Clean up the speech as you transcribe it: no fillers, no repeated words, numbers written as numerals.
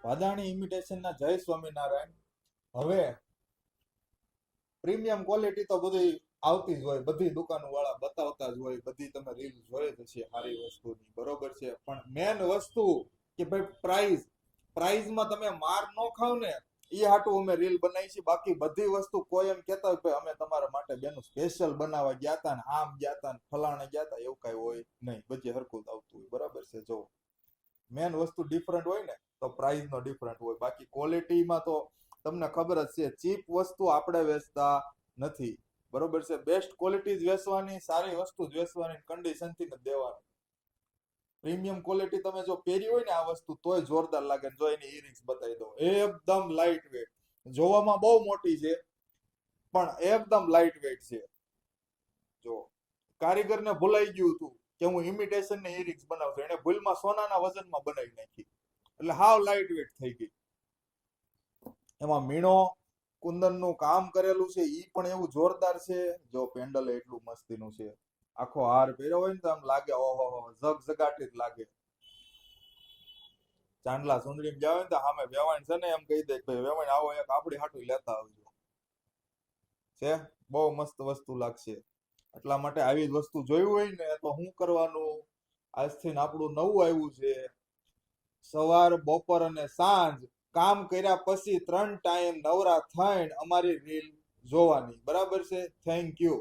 વાદાણી ઇમિટેશનના જય સ્વામિનારાયણ. હવે premium quality તો બધી આવતી જ હોય, બધી દુકાનો વાળા બતાવતા જ હોય, બધી તમે રીલ જોઈ જ છે સારી વસ્તુની, બરોબર છે. પણ મેન વસ્તુ કે ભાઈ પ્રાઇઝમાં તમે માર ન ખાવ ને, એ હાટું અમે રીલ બનાવી છે. બાકી બધી વસ્તુ કોઈ એમ કેતા હોય ભાઈ અમે તમારા માટે બેનું સ્પેશિયલ બનાવવા ગયા હતા ને આમ ગયા હતા ને ફલાણે ગયા હતા, એવું કઈ હોય નહીં. બધી હરખું જ આવતું હોય, બરાબર છે. જો મેન વસ્તુ ડિફરન્ટ હોય ને તો પ્રાઇસ નો ડિફરન્ટ હોય. બાકી ક્વોલિટીમાં તો તમને ખબર જ છે, ચીપ વસ્તુ આપણે વેચતા નથી, બરોબર છે. બેસ્ટ ક્વોલિટી જ વેચવાની, સારી વસ્તુ જ વેચવાની, કન્ડિશન થી જ દેવાની. પ્રીમિયમ ક્વોલિટી તમે જો પહેરી હોય ને આ વસ્તુ તોય જોરદાર લાગે. જો એની ઇયરિંગ્સ બતાવી દો, એકદમ લાઇટ વેટ, જોવામાં બહુ મોટી છે પણ એકદમ લાઇટ વેટ છે. જો કારીગરને ભૂલાઈ ગયું હતું કે હું ઇમિટેશન ને ઇયરિંગ્સ બનાવશું, એને ભૂલમાં સોનાના વજનમાં બનાવી નાખી, એટલે હાવ લાઇટ વેટ થઈ ગઈ. એમાં મીણો કુંદન નું કામ કરેલું છે, ઈ પણ એવું જોરદાર છે. જો પેન્ડલ એટલું મસ્તીનું છે, આખો હાર પહેર્યો હોય ને તો આમ લાગે ઓહો ઝગઝગાટી જ લાગે. ચાંદલા સુંદરી ગયા હોય ને તો સામે વેવાણ છે ને એમ કહી દે ભાઈ વેવાણ આવો એક આપડી હાટું લેતા આવજો. છે બહુ મસ્ત વસ્તુ લાગશે. એટલા માટે આવી જ વસ્તુ જોયું હોય ને તો શું કરવાનું, આજથી આપણું નવું આવ્યું છે, સવાર બપોર અને સાંજ કામ કર્યા પછી 3 ટાઈમ નવરા થઈને અમારી રીલ જોવાની, બરાબર છે. Thank you.